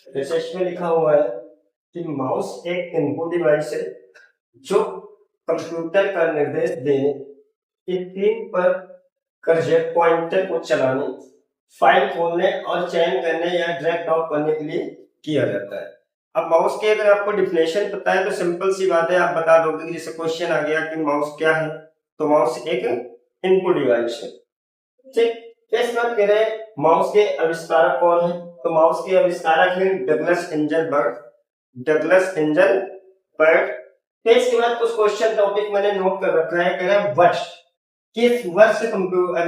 Research में लिखा हुआ है कि माउस एक इनपुट डिवाइस है जो कंप्यूटर का निर्देश देने, स्क्रीन पर कर्सर पॉइंटर को चलाने, फाइल खोलने और चयन करने या ड्रैग ड्रॉप करने के लिए किया जाता है। अब माउस के अगर आपको डिफिनेशन पता है तो सिंपल सी बात है, आप बता दोगे कि जैसे क्वेश्चन आ गया कि माउस क्या है, तो माउस एक इनपुट डिवाइस है। ठीक, इस बात कह रहे हैं माउस के आविष्कारक कौन है, तो माउस के आविष्कारक है डगलस एंजलबर्ट। फिर इसके बाद कुछ क्वेश्चन टॉपिक मैंने नोट कर रखा है, कह रहा है वर्ष, किस वर्ष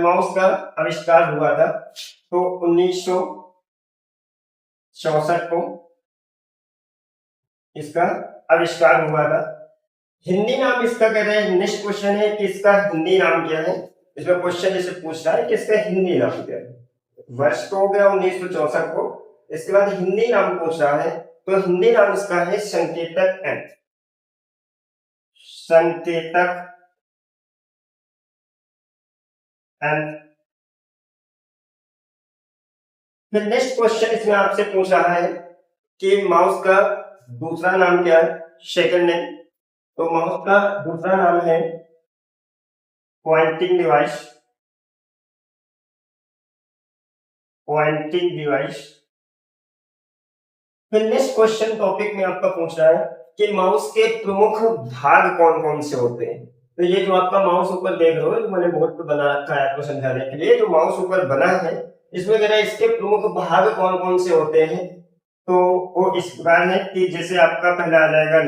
माउस का आविष्कार हुआ था, तो 1964 को इसका आविष्कार हुआ था। हिंदी नाम इसका कह रहे हैं, नेक्स्ट क्वेश्चन है कि इसका हिंदी नाम क्या है। इसमें क्वेश्चन जैसे पूछ रहा है कि इसका हिंदी नाम क्या है। वर्ष तो हो गया 1964 को, इसके बाद हिंदी नाम पूछ रहा है, तो हिंदी नाम इसका है संकेतक एन। फिर नेक्स्ट क्वेश्चन इसमें आपसे पूछ रहा है कि माउस का दूसरा नाम क्या है, सेकंड नेम। तो माउस का दूसरा नाम है पॉइंटिंग डिवाइस। फिर नेक्स्ट क्वेश्चन टॉपिक में आपका पूछ रहा है कि माउस के प्रमुख भाग कौन कौन से होते हैं। तो ये जो आपका माउस ऊपर देख रहे हो, जो मैंने बोर्ड पे बना रखा है आपको समझाने के लिए, जो माउस ऊपर बना है इसमें कह रहा है इसके प्रमुख भाग कौन कौन से होते हैं। तो वो इस प्रकार है कि जैसे आपका पहला आ जाएगा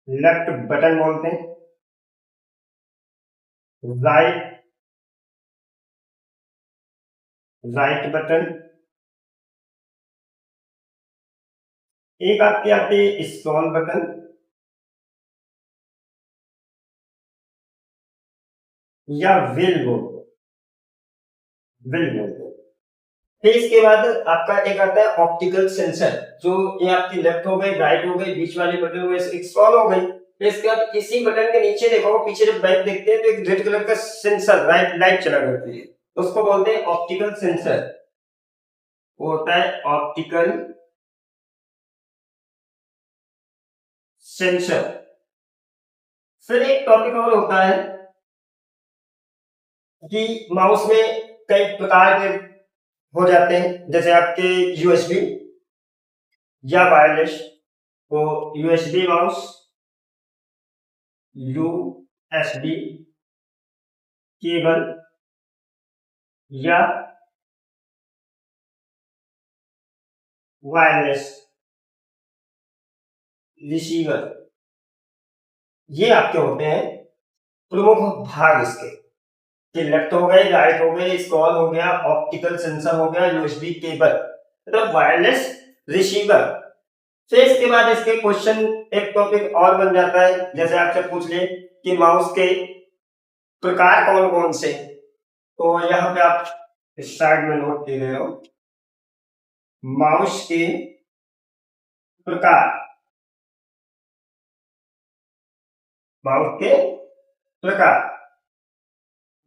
लेफ्ट बटन बोलते हैं, राइट बटन, एक आपकी आती है स्क्रॉल बटन, या व्हील बोलते। फिर इसके बाद आपका एक आता है ऑप्टिकल सेंसर, जो ये आपकी लेफ्ट हो गई, राइट हो गई, बीच वाली बटन हो गई, स्क्रॉल हो गई। फिर इसके बाद इसी बटन के नीचे देखो, पीछे जब बैक देखते हैं तो एक रेड कलर का सेंसर राइट लाइट चला करती है, उसको बोलते हैं ऑप्टिकल सेंसर। वो होता है ऑप्टिकल सेंसर। फिर एक टॉपिक और होता है कि माउस में कई प्रकार के हो जाते हैं, जैसे आपके यूएसबी या वायरलेस। तो यूएसबी माउस, यूएसबी केबल, या वायरलेस रिसीवर, ये आपके होते हैं प्रमुख भाग इसके, कि लेफ्ट हो गए, राइट हो गए, स्क्रॉल हो गया, ऑप्टिकल सेंसर हो गया, यूएसबी केबल, मतलब वायरलेस रिसीवर। फिर इसके बाद इसके क्वेश्चन एक टॉपिक और बन जाता है, जैसे आपसे पूछ ले कि माउस के प्रकार कौन कौन से। तो यहाँ पे आप इस साइड में नोट दे रहे हो, माउस के प्रकार,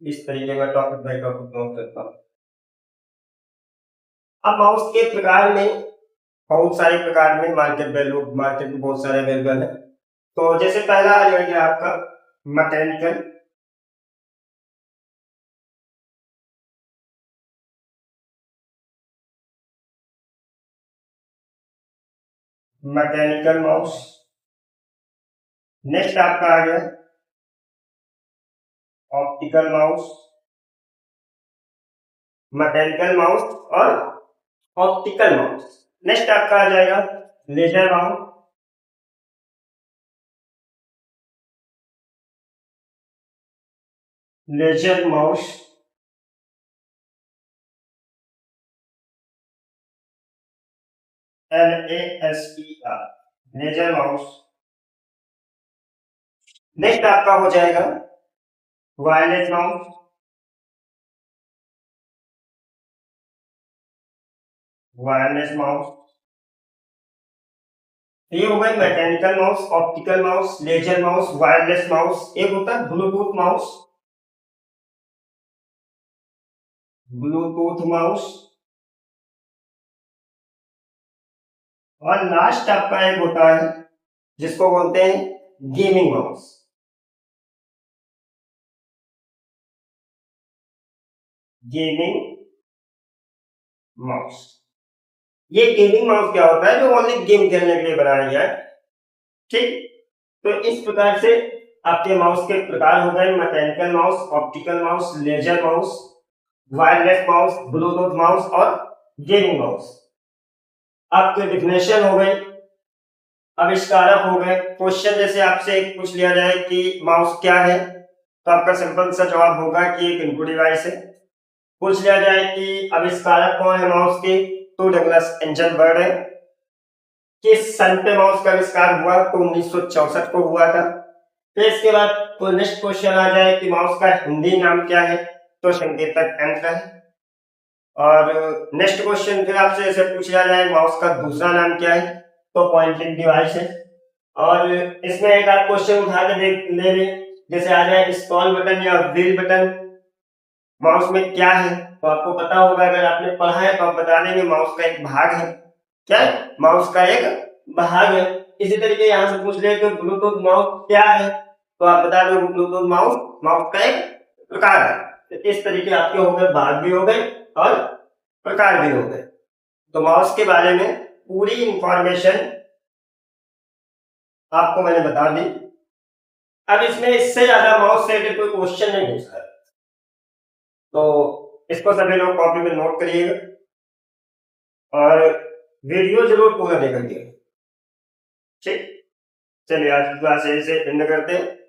इस तरीके का टॉपिक बाय टॉपिक नोट करता हूं। अब माउस के प्रकार में बहुत सारे प्रकार में मार्केट में बहुत सारे अवेलेबल है। तो जैसे पहला आ जाएगा आपका मैकेनिकल, माउस। नेक्स्ट आपका आ गया ऑप्टिकल माउस, मैकेनिकल माउस और ऑप्टिकल माउस। नेक्स्ट आपका आ जाएगा laser mouse, LASER, laser mouse. Next आपका हो जाएगा वायरलेस माउस। ये हो गए mechanical mouse, optical mouse, laser mouse, wireless mouse. एक होता है ब्लूटूथ माउस, और लास्ट आपका एक होता है जिसको बोलते हैं गेमिंग माउस। गेमिंग माउस, ये गेमिंग माउस क्या होता है? जो ओनली गेम खेलने के लिए बनाया गया है। ठीक, तो इस प्रकार से आपके माउस के प्रकार हो गए mechanical mouse, optical mouse, laser mouse, wireless mouse, Bluetooth mouse और गेमिंग माउस। आपके डिफिनेशन हो गई, आविष्कारक हो गए। क्वेश्चन जैसे आपसे एक पूछ लिया जाए कि माउस क्या है, तो आपका सिंपल सा जवाब होगा कि एक इनपुट डिवाइस है। पूछ लिया जाए कि आविष्कारक कौन है माउस के, तो डगलस एंजनबर्ग है। किस सन पे माउस का आविष्कार हुआ, तो 1964 को हुआ था। फिर इसके बाद तो नेक्स्ट क्वेश्चन आ जाए कि माउस का हिंदी नाम क्या है, तो संकेतक यंत्र है। और नेक्स्ट क्वेश्चन फिर आपसे ऐसे पूछ लिया जाए माउस का दूसरा नाम क्या है, तो पॉइंटिंग डिवाइस है। और इसमें एक आध क्वेश्चन उठा के देख ले लें, जैसे आ जाए स्क्रॉल बटन या व्हील बटन माउस में क्या है, तो आपको पता होगा, अगर आपने पढ़ा है तो आप बता देंगे माउस का एक भाग है। क्या है? माउस का एक भाग है। इसी तरीके यहाँ से पूछ ले कि ब्लूटूथ माउस क्या है, तो आप बता दो ब्लूटूथ माउस माउस का एक प्रकार है। तो इस तरीके आपके हो गए, भाग भी हो गए और प्रकार भी हो गए। तो माउस के बारे में पूरी इंफॉर्मेशन आपको मैंने बता दी। अब इसमें इससे ज्यादा माउस से कोई क्वेश्चन नहीं पूछता है, तो इसको सभी लोग कॉपी में नोट करिएगा और वीडियो जरूर पूरा देखिए। ठीक, चलिए आज की क्लास यहीं से एंड करते हैं।